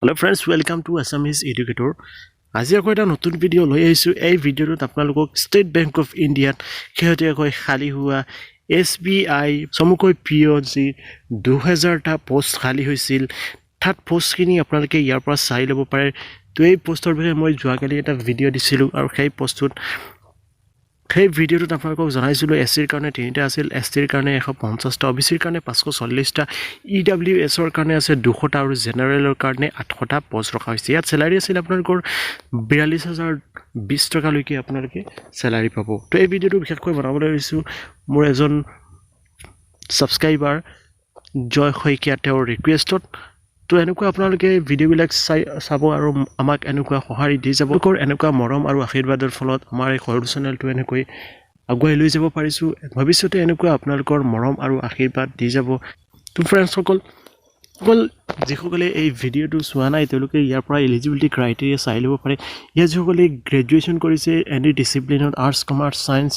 Hello friends, welcome to Assamese Educator. আজি আকৌ এটা নতুন ভিডিঅ' লৈ আহিছোঁ। এই ভিডিঅ'টোত আপোনালোকক ষ্টেট বেংক অফ ইণ্ডিয়াত শেহতীয়াকৈ খালী হোৱা SBI চমুকৈ PO 2000টা পোষ্ট খালী হৈছিল। তাত পোষ্টখিনি আপোনালোকে ইয়াৰ পৰা চাই ল'ব পাৰে। তো এই পোষ্টৰ বিষয়ে মই যোৱাকালি এটা ভিডিঅ' দিছিলোঁ আৰু সেই ভিডিঅ'টোত আপোনালোকক জনাইছিলোঁ SCৰ কাৰণে 3টা আছিল, STৰ কাৰণে 150টা, OBCৰ কাৰণে 540টা, EWSৰ কাৰণে আছে 200টা আৰু জেনেৰেলৰ কাৰণে 800টা পোষ্ট ৰখা হৈছে। ইয়াত চেলাৰী আছিল আপোনালোকৰ 42,020 টকালৈকে আপোনালোকে চেলাৰী পাব। তো এই ভিডিঅ'টো বিশেষকৈ বনাবলৈ লৈছোঁ মোৰ এজন ছাবস্ক্ৰাইবাৰ জয় শইকীয়া তেওঁৰ ৰিকুৱেষ্টত। তো এনেকুৱা আপোনালোকে ভিডিঅ'বিলাক চাব আৰু আমাক এনেকুৱা সঁহাৰি দি যাব। এনেকুৱা মৰম আৰু আশীৰ্বাদৰ ফলত আমাৰ এই সৰু চেনেলটো এনেকৈ আগুৱাই লৈ যাব পাৰিছোঁ। ভৱিষ্যতে এনেকুৱা আপোনালোকৰ মৰম আৰু আশীৰ্বাদ দি যাব। তো ফ্ৰেণ্ডছসকল যিসকলে এই ভিডিঅ'টো চোৱা নাই তেওঁলোকে ইয়াৰ পৰা এলিজিবিলিটি ক্ৰাইটেৰিয়া চাই ল'ব পাৰে। ইয়াত যিসকলে গ্ৰেজুৱেশ্যন কৰিছে এনি ডিচিপ্লিনত আৰ্টছ, কমাৰ্চ, ছায়েন্স,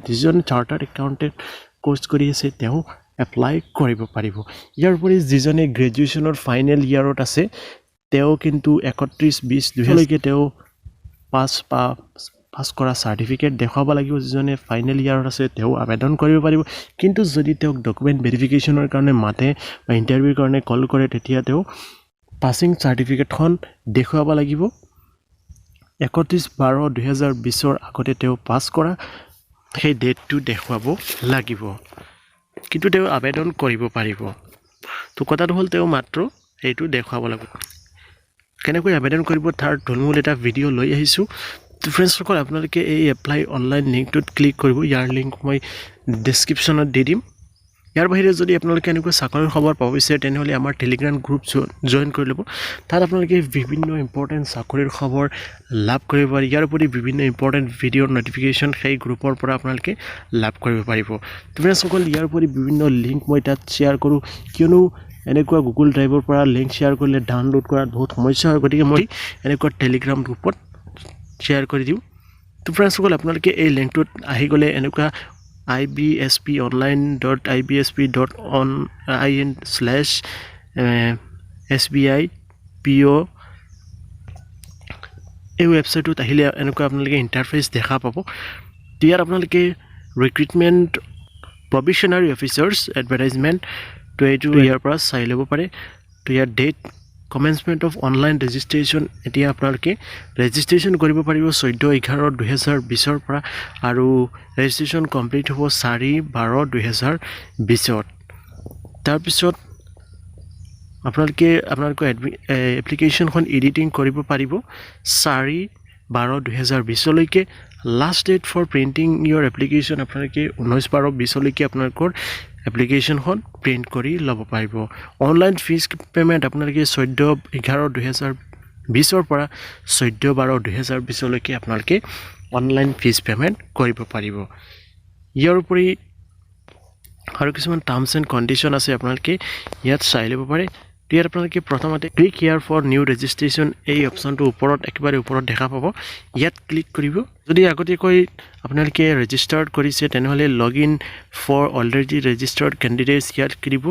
যিজন চাৰ্টাৰ্ড একাউণ্টেণ্ট কোৰ্চ কৰি আছে তেওঁ এপ্লাই কৰিব পাৰিব। ইয়াৰ উপৰি যিজনে গ্ৰেজুৱেশ্যনৰ ফাইনেল ইয়াৰত আছে তেওঁ কিন্তু 31/20/2000লৈকে তেওঁ পাছ কৰা চাৰ্টিফিকেট দেখুৱাব লাগিব। যিজনে ফাইনেল ইয়াৰত আছে তেওঁ আবেদন কৰিব পাৰিব। কিন্তু যদি তেওঁক ডকুমেণ্ট ভেৰিফিকেশ্যনৰ কাৰণে মাতে বা ইণ্টাৰভিউৰ কাৰণে কল কৰে তেতিয়া তেওঁ পাছিং চাৰ্টিফিকেটখন দেখুৱাব লাগিব। 31/12/2020 আগতে তেওঁ পাছ কৰা সেই ডেটটো দেখুৱাব লাগিব, কিন্তু তেওঁ আবেদন কৰিব পাৰিব। তো কথাটো হ'ল তেওঁ মাত্ৰ এইটো দেখুৱাব লাগিব। কেনেকৈ আবেদন কৰিব তাৰ থুলমূল এটা ভিডিঅ' লৈ আহিছোঁ। তো ফ্ৰেণ্ডছসকল আপোনালোকে এই এপ্লাই অনলাইন লিংকটোত ক্লিক কৰিব। ইয়াৰ লিংক মই ডেছক্ৰিপশ্যনত দি দিম। ইয়াৰ বাহিৰে যদি আপোনালোকে এনেকুৱা চাকৰিৰ খবৰ পাব বিচাৰে তেনেহ'লে আমাৰ টেলিগ্ৰাম গ্ৰুপ জইন কৰি ল'ব। তাত আপোনালোকে বিভিন্ন ইম্পৰ্টেণ্ট চাকৰিৰ খবৰ লাভ কৰিব পাৰে। ইয়াৰ উপৰি বিভিন্ন ইম্পৰ্টেণ্ট ভিডিঅ'ৰ ন'টিফিকেশ্যন সেই গ্ৰুপৰ পৰা আপোনালোকে লাভ কৰিব পাৰিব। তো ফ্ৰেণ্ডছসকল ইয়াৰ উপৰি বিভিন্ন লিংক মই তাত শ্বেয়াৰ কৰোঁ, কিয়নো এনেকুৱা গুগল ড্ৰাইভৰ পৰা লিংক শ্বেয়াৰ কৰিলে ডাউনলোড কৰাত বহুত সমস্যা হয়। গতিকে মই এনেকুৱা টেলিগ্ৰাম গ্ৰুপত শ্বেয়াৰ কৰি দিওঁ। তো ফ্ৰেণ্ডছসকল আপোনালোকে এই লিংকটোত আহি গ'লে এনেকুৱা ibsponline.ibsp.in/SBI PO এই ৱেবছাইটটোত আহিলে এনেকুৱা আপোনালোকে ইণ্টাৰফেচ দেখা পাব। তো ইয়াত আপোনালোকে ৰিক্ৰুটমেণ্ট প্ৰভিশ্যনাৰী অফিচাৰ্ছ এডভাৰটাইজমেণ্ট তো এইটো ইয়াৰ পৰা চাই ল'ব পাৰে। তো ইয়াৰ ডেট কমেন্সমেণ্ট অফ অনলাইন ৰেজিষ্ট্ৰেশ্যন এতিয়া আপোনালোকে ৰেজিষ্ট্ৰেশ্যন কৰিব পাৰিব 14/11/2020 পৰা আৰু ৰেজিষ্ট্ৰেশ্যন কমপ্লিট হ'ব 4/12/2020। তাৰপিছত আপোনালোকৰ এপ্লিকেশ্যনখন এডিটিং কৰিব পাৰিব 4/12/2020লৈকে। Last date for printing your application আপোনালোকে 19/12/20লৈকে আপোনালোকৰ এপ্লিকেশ্যনখন প্ৰিণ্ট কৰি ল'ব পাৰিব। অনলাইন ফিজ পে'মেণ্ট আপোনালোকে 14/11/2020 পৰা 14/12/2020লৈকে আপোনালোকে অনলাইন ফিজ পে'মেণ্ট কৰিব পাৰিব। ইয়াৰ উপৰি আৰু কিছুমান টাৰ্মছ এণ্ড কণ্ডিশ্যন আছে, আপোনালোকে ইয়াত চাই ল'ব পাৰে। ইয়াত আপোনালোকে প্ৰথমতে click here for new registration এই অপশ্যনটো একেবাৰে ওপৰত দেখা পাব। ইয়াত ক্লিক কৰিব। যদি আগতীয়াকৈ আপোনালোকে ৰেজিষ্টাৰ্ড কৰিছে তেনেহ'লে log in for already registered candidates ইয়াত কৰিব।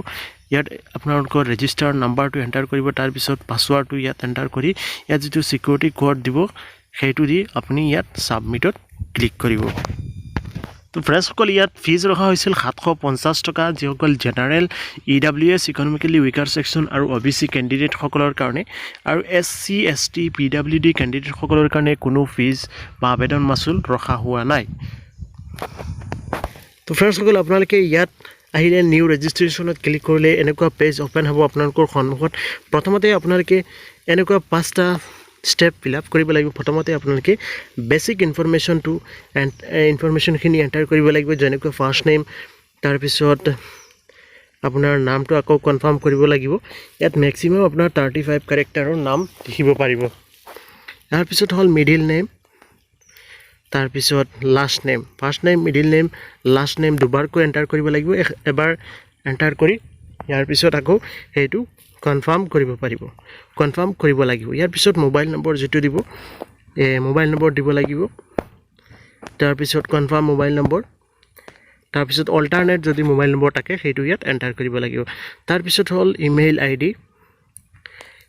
ইয়াত আপোনালোকৰ ৰেজিষ্টাৰ নাম্বাৰটো এণ্টাৰ কৰিব, তাৰপিছত পাছৱাৰ্ডটো ইয়াত এণ্টাৰ কৰি ইয়াত যিটো ছিকিউৰিটি কোড দিব সেইটো দি আপুনি ইয়াত ছাবমিটত ক্লিক কৰিব। তো ফ্ৰেণ্ডছসকল ইয়াত ফিজ ৰখা হৈছিল 750 টকা, যিসকল general, EWS economically weaker section আৰু OBC কেণ্ডিডেটসকলৰ কাৰণে, আৰু SC ST PWD কেণ্ডিডেটসকলৰ কাৰণে কোনো ফিজ বা আবেদন মাচুল ৰখা হোৱা নাই। তো ফ্ৰেণ্ডছসকল আপোনালোকে ইয়াত আহিলে নিউ ৰেজিষ্ট্ৰেশ্যনত ক্লিক কৰিলে এনেকুৱা পেজ অ'পেন হ'ব আপোনালোকৰ সন্মুখত। প্ৰথমতে আপোনালোকে এনেকুৱা 5টা ষ্টেপ ফিল আপ কৰিব লাগিব। প্ৰথমতে আপোনালোকে বেছিক ইনফৰমেশ্যনখিনি এণ্টাৰ কৰিব লাগিব, যেনেকৈ ফাৰ্ষ্ট নেম, তাৰপিছত আপোনাৰ নামটো আকৌ কনফাৰ্ম কৰিব লাগিব। ইয়াত মেক্সিমাম আপোনাৰ 35 কেৰেক্টাৰৰ নাম লিখিব পাৰিব। তাৰপিছত হ'ল মিডিল নেম, তাৰপিছত last name, first name, middle name, last name দুবাৰকৈ এণ্টাৰ কৰিব লাগিব। এবাৰ এণ্টাৰ কৰি ইয়াৰ পিছত আকৌ সেইটো কনফাৰ্ম কৰিব লাগিব। ইয়াৰ পিছত মোবাইল নম্বৰ যিটো দিব মোবাইল নম্বৰ দিব লাগিব। তাৰপিছত কনফাৰ্ম মোবাইল নম্বৰ, তাৰপিছত অল্টাৰনেট যদি মোবাইল নম্বৰ থাকে সেইটো ইয়াত এণ্টাৰ কৰিব লাগিব। তাৰপিছত হ'ল ইমেইল ID,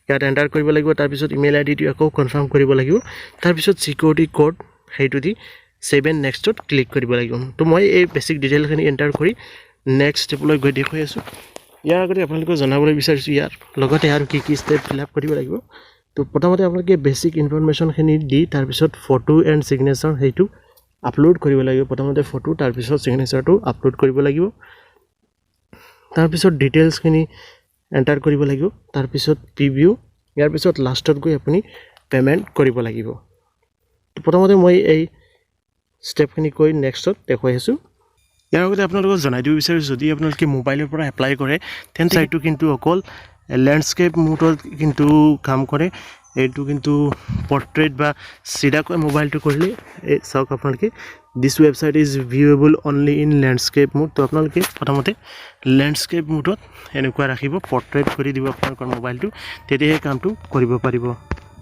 ইয়াত এণ্টাৰ কৰিব লাগিব তাৰপিছত ইমেইল আইডিটো আকৌ কনফাৰ্ম কৰিব লাগিব তাৰপিছত সিকিউৰিটি কোড সেইটো দি সেভ এণ্ড নেক্সটত ক্লিক কৰিব লাগিব তো মই এই বেসিক ডিটেইলখিনি এণ্টাৰ কৰি নেক্সট ষ্টেপলৈ গৈ দেখুৱাই আছোঁ ইয়াৰ আগতে আপোনালোকক জনাবলৈ বিচাৰিছোঁ ইয়াৰ লগতে আৰু কি কি ষ্টেপ ফিল আপ কৰিব লাগিব তো প্ৰথমতে আপোনালোকে বেসিক ইনফৰমেশ্যনখিনি দি তাৰপিছত ফটো এণ্ড সিগনেচাৰ সেইটো আপলোড কৰিব লাগিব প্ৰথমতে ফটো তাৰপিছত সিগনেচাৰটো আপলোড কৰিব লাগিব তাৰপিছত ডিটেইলছখিনি এণ্টাৰ কৰিব লাগিব তাৰপিছত প্ৰিভিউ ইয়াৰ পিছত লাষ্টত গৈ আপুনি পেমেণ্ট কৰিব লাগিব তো প্ৰথমতে মই এই ষ্টেপখিনি কৈ নেক্সটত দেখুৱাই আছোঁ ইয়াৰ আগতে আপোনালোকক জনাই দিব বিচাৰিছোঁ যদি আপোনালোকে মোবাইলৰ পৰা এপ্লাই কৰে তেন্তে এইটো কিন্তু অকল ল্যান্ডস্কেপ মোডত কিন্তু কাম কৰে এইটো কিন্তু পৰ্ট্ৰেট বা সিধাকৈ মোবাইলটো কৰিলে এই চাওক আপোনালোকে this website is viewable only in landscape mode তো আপোনালোকে প্ৰথমতে ল্যান্ডস্কেপ মোডত এনেকুৱা ৰাখিব পৰ্ট্ৰেট কৰি দিব আপোনালোকৰ মোবাইলটো তেতিয়াহে কামটো কৰিব পাৰিব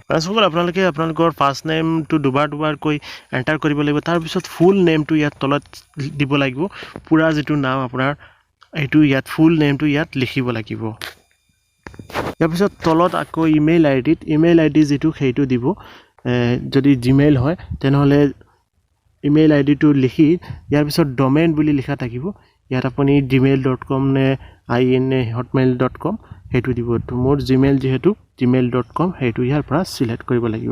ফাৰ্ষ্ট অফ অল আপোনালোকে আপোনালোকৰ ফাৰ্ষ্ট নেমটো দুবাৰকৈ এণ্টাৰ কৰিব লাগিব তাৰপিছত ফুল নেমটো ইয়াত তলত দিব লাগিব পুৰা যেটো নাম আপোনাৰ এইটো ইয়াত ফুল নেমটো ইয়াত লিখিব লাগিব ইয়াৰ পিছত তলত আকৌ ইমেইল আইডি যেটো সেইটো দিব যদি জিমেইল হয় তেনেহলে ইমেইল আইডিটো লিখি ইয়াৰ পিছত ডমেইন বুলি লিখা থাকিব ইয়াত আপুনি gmail.com নে in hotmail.com সেইটো দিব তো মোৰ জিমেইল যেহেতু gmail.com সেইটো ইয়াৰ পৰা সিলেক্ট কৰিব লাগিব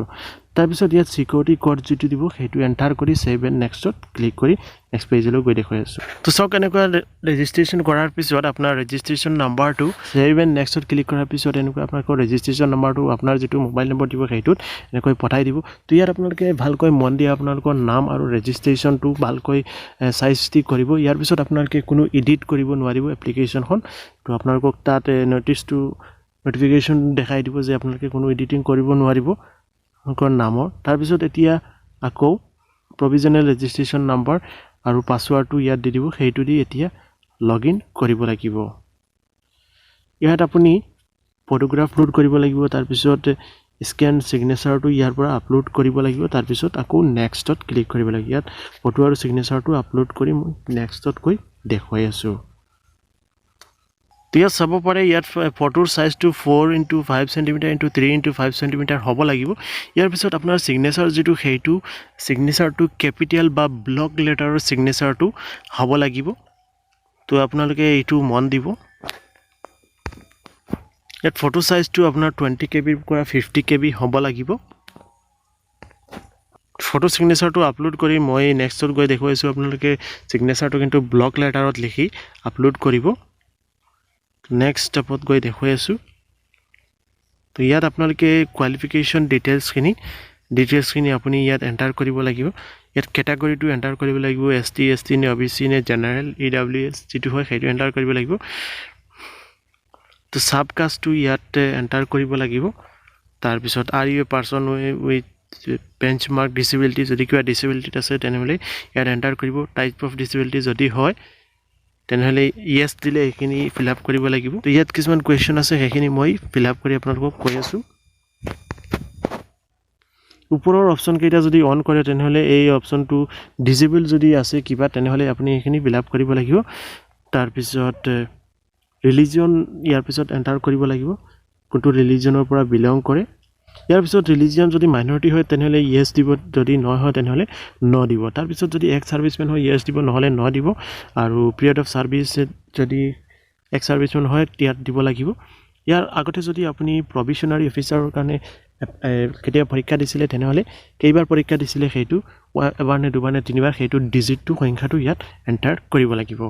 তাৰপিছত ইয়াত সিকিউৰিটি কোড যেটো দিব সেইটো এণ্টাৰ কৰি সেভ এণ্ড নেক্সটত ক্লিক কৰি নেক্সট পেজলৈ গৈ দেখুৱাই আছোঁ তো চাওক এনেকুৱা ৰেজিষ্ট্ৰেশ্যন কৰাৰ পিছত আপোনাৰ ৰেজিষ্ট্ৰেশ্যন নাম্বাৰটো সেভ এণ্ড নেক্সটত ক্লিক কৰাৰ পিছত এনেকুৱা আপোনালোকৰ ৰেজিষ্ট্ৰেশ্যন নাম্বাৰটো আপোনাৰ যেটো মোবাইল নম্বৰ দিব সেইটোত এনেকৈ পঠাই দিব তো ইয়াত আপোনালোকে ভালকৈ মন দি আপোনালোকৰ নাম আৰু ৰেজিষ্ট্ৰেশ্যনটো ভালকৈ চাই চিতি কৰিব ইয়াৰ পিছত আপোনালোকে কোনো এডিট কৰিব নোৱাৰিব এপ্লিকেশ্যনখন তো আপোনালোকক তাত নটিফিকেশ্যন দেখাই দিব যে আপোনালোকে কোনো এডিটিং কৰিব নোৱাৰিব আপোনালোকৰ নামৰ তাৰপিছত এতিয়া আকৌ প্ৰভিজনেল ৰেজিষ্ট্ৰেশ্যন নাম্বাৰ আৰু পাছৱাৰ্ডটো ইয়াত দি দিব সেইটো দি এতিয়া লগইন কৰিব লাগিব ইয়াত আপুনি ফটোগ্ৰাফ লোড কৰিব লাগিব তাৰপিছত স্ক্যান সিগনেচাৰটো ইয়াৰ পৰা আপলোড কৰিব লাগিব তাৰপিছত আকৌ নেক্সটত ক্লিক কৰিব লাগিব ইয়াত ফটো আৰু সিগনেচাৰটো আপলোড কৰি মই নেক্সটত গৈ দেখুৱাই আছোঁ ইয়াত চাব পাৰে ইয়াত ফটোৰ সাইজটো 4x5 cm × 3x5 cm হ'ব লাগিব ইয়াৰ পিছত আপোনাৰ সিগনেচাৰ যেটো সেইটো সিগনেচাৰটো কেপিটেল বা ব্লক লেটাৰৰ সিগনেচাৰটো হ'ব লাগিব তো আপোনালোকে এইটো মন দিব ইয়াত ফটো সাইজটো আপোনাৰ 20 KB পৰা 50 KB হ'ব লাগিব ফটো সিগনেচাৰটো আপলোড কৰি মই নেক্সটত গৈ দেখুৱাইছোঁ আপোনালোকে সিগনেচাৰটো কিন্তু ব্লক লেটাৰত লিখি আপলোড কৰিব নেক্সট ষ্টেপত গৈ দেখুৱাই আছোঁ তো ইয়াত আপোনালোকে কোৱালিফিকেশ্যন ডিটেইলছখিনি আপুনি ইয়াত এণ্টাৰ কৰিব লাগিব ইয়াত কেটাগৰীটো এণ্টাৰ কৰিব লাগিব ST নে OBC নে জেনাৰেল EWS যেটো হয় সেইটো এণ্টাৰ কৰিব লাগিব তো সাবকাষ্টটো ইয়াত এণ্টাৰ কৰিব লাগিব তাৰপিছত are you a person with benchmark disability যদি কিবা ডিসেবিলিটি আছে তেনেহলে ইয়াত এণ্টাৰ কৰিব টাইপ অফ ডিসেবিলিটি যদি হয় তেনেহলে ইয়েস দিলে এইখিনি ফিল আপ কৰিব লাগিব তো ইয়াত কিছুমান কোৱেশ্চন আছে সেইখিনি মই ফিল আপ কৰি আপোনালোকক কৈ আছোঁ ওপৰৰ অপচন কেইটা যদি অন কৰে তেনেহলে এই অপচনটো ডিসেবল যদি আছে কিবা তেনেহলে আপুনি এইখিনি ফিল আপ কৰিব লাগিব তাৰপিছত ৰিলিজিয়ন ইয়াৰ পিছত এণ্টাৰ কৰিব লাগিব কোনটো ৰিলিজিয়নৰ পৰা বিলং কৰে ইয়াৰ পিছত ৰিলিজিয়ন যদি মাইনৰিটি হয় তেনেহলে ইয়েস দিব যদি নহয় হয় তেনেহলে নো দিব তাৰপিছত যদি এক্স সাৰ্ভিসম্যান হয় ইয়েস দিব নহলে নো দিব আৰু পিৰিয়ড অফ সাৰ্ভিস যদি এক্স সাৰ্ভিসম্যান হয় ইয়াত দিব লাগিব ইয়াৰ আগতে যদি আপুনি প্ৰভিশনাৰী অফিচাৰৰ কাৰণে কেতিয়া পৰীক্ষা দিছিলে তেনেহলে কেইবাৰ পৰীক্ষা দিছিলে সেইটো এবাৰ নে দুবাৰ নে তিনিবাৰ সেইটো ডিজিটটো সংখ্যাটো ইয়াত এণ্টাৰ কৰিব লাগিব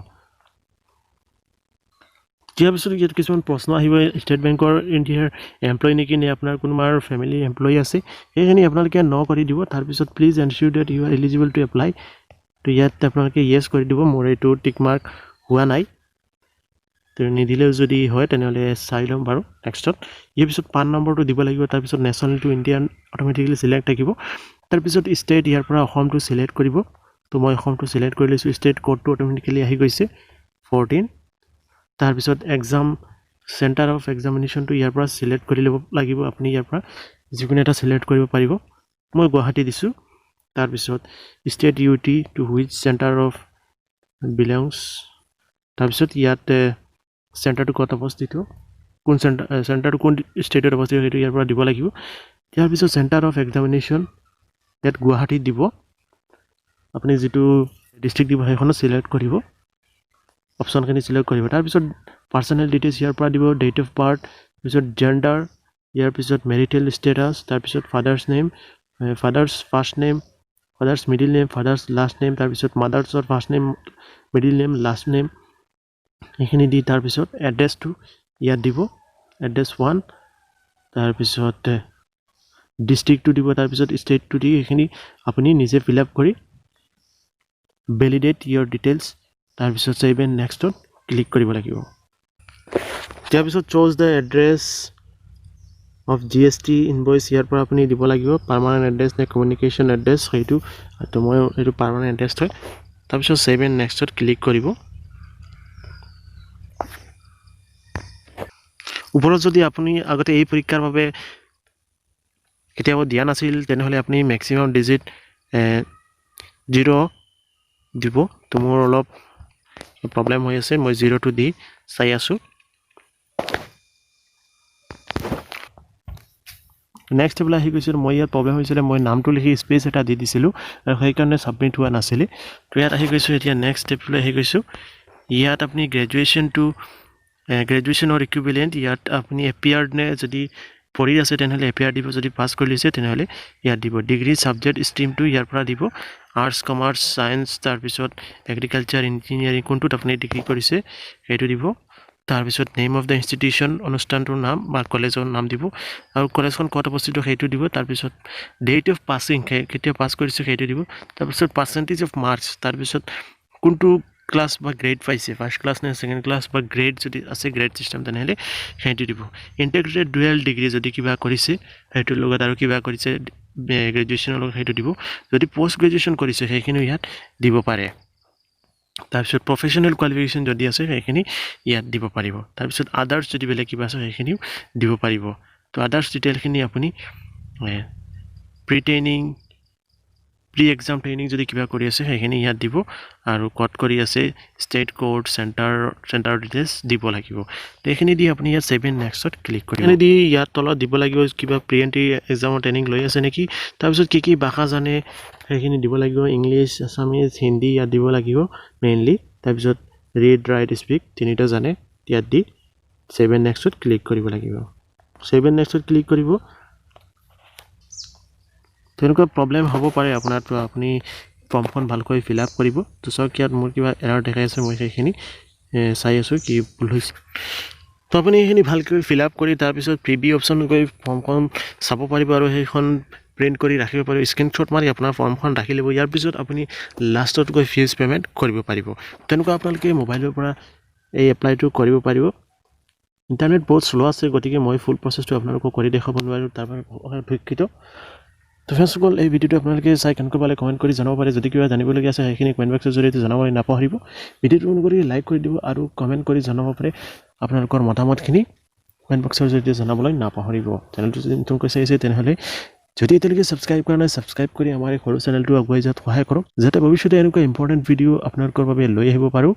ইয়াৰ পিছত ইয়াত কিছুমান প্ৰশ্ন আহিব ষ্টেট বেংকৰ ইণ্ডিয়াৰ এমপ্লয়ী নেকি নে আপোনাৰ কোনোবাৰ ফেমিলি এমপ্লয়ী আছে সেইখিনি আপোনালোকে ন কৰি দিব তাৰপিছত please ensure that you are eligible to apply তো ইয়াত আপোনালোকে ইয়েস কৰি দিব মোৰ এইটো টিক মাৰ্ক হোৱা নাই তো নিদিলেও যদি হয় তেনেহলে চাই ল'ম বাৰু নেক্সটত ইয়াৰ পিছত পান নম্বৰটো দিব লাগিব তাৰপিছত নেশ্যনেলটো ইণ্ডিয়ান অট'মেটিকলি সিলেক্ট থাকিব তাৰপিছত ষ্টেট ইয়াৰ পৰা অসমটো সিলেক্ট কৰিব তো মই অসমটো সিলেক্ট কৰি লৈছোঁ ষ্টেট কোডটো অট'মেটিকলি আহি গৈছে 14 তাৰপিছত এক্সাম চেণ্টাৰ অফ এক্সামিনেশ্যনটো ইয়াৰ পৰা সিলেক্ট কৰি ল'ব লাগিব আপুনি ইয়াৰ পৰা যিকোনো এটা সিলেক্ট কৰিব পাৰিব মই গুৱাহাটী দিছোঁ তাৰপিছত state UT to which centre of belongs তাৰপিছত ইয়াত চেণ্টাৰটো ক'ত অৱস্থিত কোন চেণ্টাৰটো কোন ষ্টেটত অৱস্থিত সেইটো ইয়াৰ পৰা দিব লাগিব ইয়াৰ পিছত চেণ্টাৰ অফ এক্সামিনেশ্যন ইয়াত গুৱাহাটীত দিব আপুনি যিটো ডিষ্ট্ৰিক্ট দিব সেইখনত চিলেক্ট কৰিব অপশ্যনখিনি চিলেক্ট কৰিব তাৰপিছত পাৰ্চনেল ডিটেইলছ ইয়াৰ পৰা দিব ডেট অফ বাৰ্থ পিছত জেণ্ডাৰ ইয়াৰ পিছত মেৰিটেল ষ্টেটাছ তাৰপিছত father's name father's first name father's middle name father's last name তাৰপিছত মাদাৰ্ছৰ first name middle name last name এইখিনি দি তাৰপিছত এড্ৰেছটো ইয়াত দিব এড্ৰেছ 1 তাৰপিছত ডিষ্ট্ৰিক্টটো দিব তাৰপিছত ষ্টেটটো দি এইখিনি আপুনি নিজে ফিল আপ কৰি ভেলিডেট ইয়ৰ ডিটেইলছ তাৰপিছত ছেভ এণ্ড নেক্সটত ক্লিক কৰিব লাগিব তাৰপিছত choose the address of GST invoice ইয়াৰ পৰা আপুনি দিব লাগিব পাৰ্মানেণ্ট এড্ৰেছ নে কমিউনিকেশ্যন এড্ৰেছ সেইটো তো মই এইটো পাৰ্মানেণ্ট এড্ৰেছ হয় তাৰপিছত ছেভ এণ্ড নেক্সটত ক্লিক কৰিব ওপৰত যদি আপুনি আগতে এই পৰীক্ষাৰ বাবে কেতিয়াবা দিয়া নাছিল তেনেহ'লে আপুনি মেক্সিমাম ডিজিট 0 দিব তো মোৰ অলপ প্ৰব্লেম হৈ আছে মই 0টো দি চাই আছোঁ নেক্সট টেবুল আহি গৈছিল মই ইয়াত প্ৰব্লেম হৈছিলে মই নামটো লিখি স্পেচ এটা দি দিছিলোঁ আৰু সেইকাৰণে ছাবমিট হোৱা নাছিলে তো ইয়াত আহি গৈছোঁ এতিয়া নেক্সট টেবুললৈ আহি গৈছোঁ ইয়াত আপুনি গ্ৰেজুৱেশ্যনৰ ইকুইভেলেণ্ট ইয়াত আপুনি এপিয়াৰ্ড নে যদি পঢ়ি আছে তেনেহ'লে এপিয়াৰ দিব যদি পাছ কৰি লৈছে তেনেহ'লে ইয়াত দিব ডিগ্ৰী ছাবজেক্ট ষ্ট্ৰীমটো ইয়াৰ পৰা দিব আৰ্টছ কমাৰ্চ ছায়েন্স তাৰপিছত এগ্ৰিকালচাৰ ইঞ্জিনিয়াৰিং কোনটোত আপুনি ডিগ্ৰী কৰিছে সেইটো দিব তাৰপিছত নেম অফ দ্য ইনষ্টিটিউশ্যন অনুষ্ঠানটোৰ নাম বা কলেজৰ নাম দিব আৰু কলেজখন ক'ত অৱস্থিত সেইটো দিব তাৰপিছত ডেট অফ পাছিং কেতিয়া পাছ কৰিছে সেইটো দিব তাৰপিছত পাৰ্চেণ্টেজ অফ মাৰ্কছ তাৰপিছত কোনটো ক্লাছ বা গ্ৰেড পাইছে ফাৰ্ষ্ট ক্লাছ নে ছেকেণ্ড ক্লাছ বা গ্ৰেড যদি আছে গ্ৰেড ছিষ্টেম তেনেহ'লে সেইটো দিব ইণ্টিগ্ৰেটেড ডুৱেল ডিগ্ৰী যদি কিবা কৰিছে সেইটোৰ লগত আৰু কিবা কৰিছে গ্ৰেজুৱেশ্যনৰ লগত সেইটো দিব যদি পষ্ট গ্ৰেজুৱেশ্যন কৰিছে সেইখিনিও ইয়াত দিব পাৰে তাৰপিছত প্ৰফেশ্যনেল কোৱালিফিকেশ্যন যদি আছে সেইখিনি ইয়াত দিব পাৰিব তাৰপিছত আদাৰ্ছ যদি বেলেগ কিবা আছে সেইখিনিও দিব পাৰিব তো আদাৰ্ছ ডিটেইলখিনি আপুনি প্ৰি এক্সাম ট্ৰেইনিং যদি কিবা কৰি আছে সেইখিনি ইয়াত দিব আৰু ক'ত কৰি আছে ষ্টেট কোড চেণ্টাৰ ডিটেইলছ দিব লাগিব তো এইখিনি দি আপুনি ইয়াত ছেভ এণ্ড নেক্সটত ক্লিক কৰিব এইখিনি দি ইয়াত তলত দিব লাগিব কিবা প্ৰি এণ্ট্ৰি এক্সামৰ ট্ৰেইনিং লৈ আছে নেকি তাৰপিছত কি ভাষা জানে সেইখিনি দিব লাগিব ইংলিছ আছামিজ হিন্দী ইয়াত দিব লাগিব মেইনলি তাৰপিছত ৰিড ৰাইট স্পীক তিনিটা জানে ইয়াত দি ছেভ এণ্ড নেক্সটত ক্লিক কৰিব লাগিব ছেভ এণ্ড নেক্সটত ক্লিক কৰিব তেনেকুৱা প্ৰব্লেম হ'ব পাৰে আপোনাৰ তো আপুনি ফৰ্মখন ভালকৈ ফিল আপ কৰিব তো চাওক ইয়াত মোৰ কিবা এৰাৰ দেখাই আছে মই সেইখিনি চাই আছোঁ কি ভুল হৈছে তো আপুনি সেইখিনি ভালকৈ ফিল আপ কৰি তাৰপিছত প্ৰিভিউ অপশ্যন গৈ ফৰ্মখন চাব পাৰিব আৰু সেইখন প্ৰিণ্ট কৰি ৰাখিব পাৰিব স্ক্ৰীনশ্বট মাৰি আপোনাৰ ফৰ্মখন ৰাখি ল'ব ইয়াৰ পিছত আপুনি লাষ্টত গৈ ফিজ পে'মেণ্ট কৰিব পাৰিব তেনেকুৱা আপোনালোকে মোবাইলৰ পৰা এই এপ্লাইটো কৰিব পাৰিব ইণ্টাৰনেট বহুত শ্ল' আছে গতিকে মই ফুল প্ৰচেছটো আপোনালোকক কৰি দেখাব নোৱাৰোঁ তাৰ বাবে দুঃখিত তো ফ্ৰেণ্ডসকল এই ভিডিঅ'টো আপোনালোকে চাই কেনেকৈ পালে কমেণ্ট কৰি জনাব পাৰে যদি কিবা জানিবলগীয়া আছে সেইখিনি কমেণ্ট বক্সৰ জৰিয়তে জনাবলৈ নাপাহৰিব ভিডিঅ'টো অনুসৰি লাইক কৰি দিব আৰু কমেণ্ট কৰি জনাব পাৰে আপোনালোকৰ মতামতখিনি কমেণ্ট বক্সৰ জৰিয়তে জনাবলৈ নাপাহৰিব চেনেলটো যদি নতুনকৈ চাইছে তেনেহ'লে যদি এতিয়ালৈকে ছাবস্ক্ৰাইব কৰা নাই ছাবস্ক্ৰাইব কৰি আমাৰ এই সৰু চেনেলটো আগুৱাই যোৱাত সহায় কৰক যাতে ভৱিষ্যতে এনেকুৱা ইম্পৰ্টেণ্ট ভিডিঅ' আপোনালোকৰ বাবে লৈ আহিব পাৰোঁ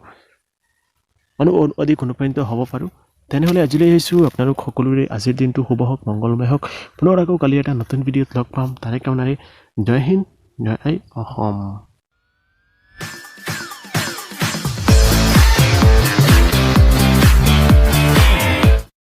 আৰু অধিক অনুপ্ৰাণিত হ'ব পাৰোঁ তেনেহ'লে আজিলৈ আহিছোঁ আপোনালোক সকলোৰে আজিৰ দিনটো শুভ হওক মংগলময় হওক পুনৰ আকৌ কালি এটা নতুন ভিডিঅ'ত লগ পাম তাৰে কামনাৰে জয় হিন্দ জয় অসম